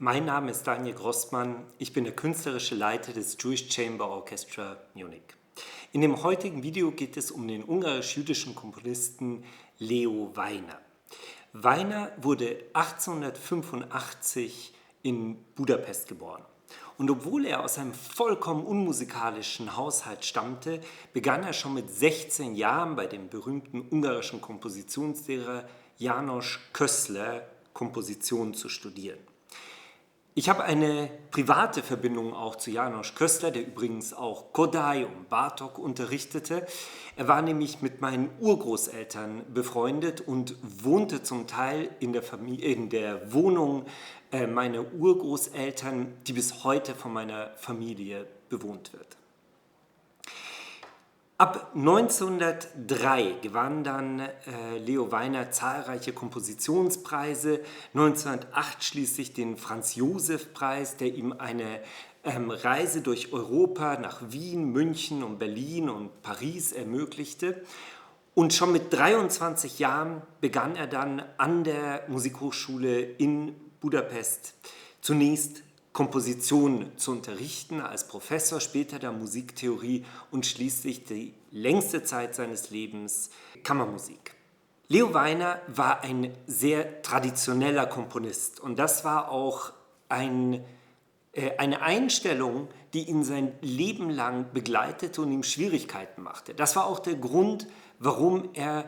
Mein Name ist Daniel Grossmann, ich bin der künstlerische Leiter des Jewish Chamber Orchestra Munich. In dem heutigen Video geht es um den ungarisch-jüdischen Komponisten Leo Weiner. Weiner wurde 1885 in Budapest geboren. Und obwohl er aus einem vollkommen unmusikalischen Haushalt stammte, begann er schon mit 16 Jahren bei dem berühmten ungarischen Kompositionslehrer János Köszler Komposition zu studieren. Ich habe eine private Verbindung auch zu János Köszler, der übrigens auch Kodály und Bartók unterrichtete. Er war nämlich mit meinen Urgroßeltern befreundet und wohnte zum Teil in der Wohnung meiner Urgroßeltern, die bis heute von meiner Familie bewohnt wird. Ab 1903 gewann dann Leo Weiner zahlreiche Kompositionspreise, 1908 schließlich den Franz-Joseph-Preis, der ihm eine Reise durch Europa nach Wien, München und Berlin und Paris ermöglichte. Und schon mit 23 Jahren begann er dann an der Musikhochschule in Budapest zunächst Komposition zu unterrichten als Professor, später der Musiktheorie und schließlich die längste Zeit seines Lebens Kammermusik. Leo Weiner war ein sehr traditioneller Komponist und das war auch eine Einstellung, die ihn sein Leben lang begleitete und ihm Schwierigkeiten machte. Das war auch der Grund, warum er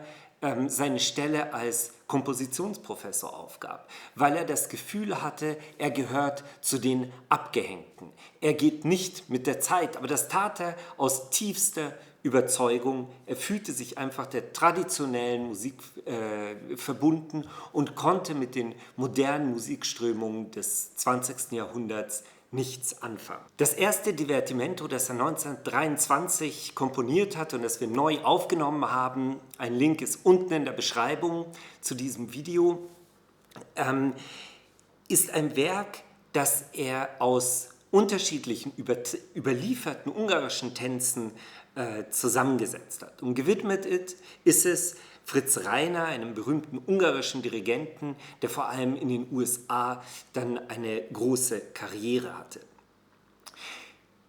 seine Stelle als Kompositionsprofessor aufgab, weil er das Gefühl hatte, er gehört zu den Abgehängten. Er geht nicht mit der Zeit, aber das tat er aus tiefster Überzeugung. Er fühlte sich einfach der traditionellen Musik verbunden und konnte mit den modernen Musikströmungen des 20. Jahrhunderts nichts anfangen. Das erste Divertimento, das er 1923 komponiert hat und das wir neu aufgenommen haben, ein Link ist unten in der Beschreibung zu diesem Video, ist ein Werk, das er aus unterschiedlichen überlieferten ungarischen Tänzen zusammengesetzt hat. Und gewidmet ist es Fritz Reiner, einem berühmten ungarischen Dirigenten, der vor allem in den USA dann eine große Karriere hatte.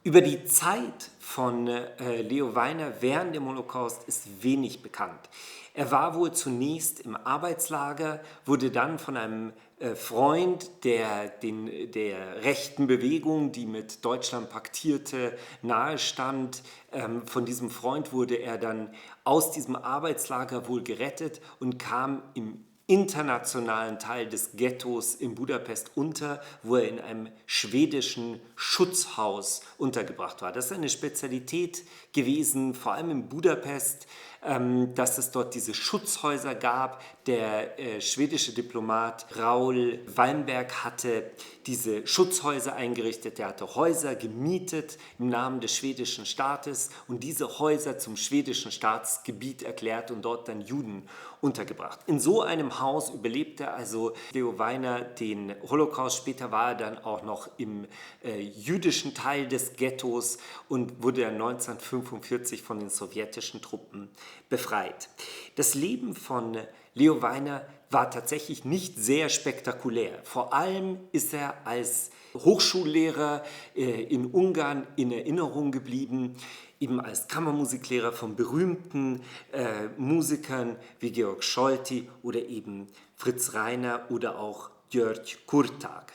Über die Zeit von Leo Weiner während dem Holocaust ist wenig bekannt. Er war wohl zunächst im Arbeitslager, wurde dann von einem Freund der rechten Bewegung, die mit Deutschland paktierte, nahestand. Von diesem Freund wurde er dann aus diesem Arbeitslager wohl gerettet und kam im internationalen Teil des Ghettos in Budapest unter, wo er in einem schwedischen Schutzhaus untergebracht war. Das ist eine Spezialität gewesen, vor allem in Budapest, dass es dort diese Schutzhäuser gab. Der schwedische Diplomat Raoul Wallenberg hatte diese Schutzhäuser eingerichtet. Er hatte Häuser gemietet im Namen des schwedischen Staates und diese Häuser zum schwedischen Staatsgebiet erklärt und dort dann Juden untergebracht. In so einem Haus überlebte also Leo Weiner den Holocaust. Später war er dann auch noch im jüdischen Teil des Ghettos und wurde dann 1945 von den sowjetischen Truppen befreit. Das Leben von Leo Weiner war tatsächlich nicht sehr spektakulär. Vor allem ist er als Hochschullehrer in Ungarn in Erinnerung geblieben, eben als Kammermusiklehrer von berühmten Musikern wie Georg Solti oder eben Fritz Reiner oder auch György Kurtág.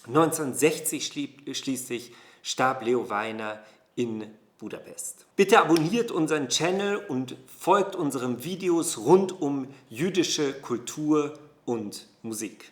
1960 schließlich starb Leo Weiner in Budapest. Bitte abonniert unseren Channel und folgt unseren Videos rund um jüdische Kultur und Musik.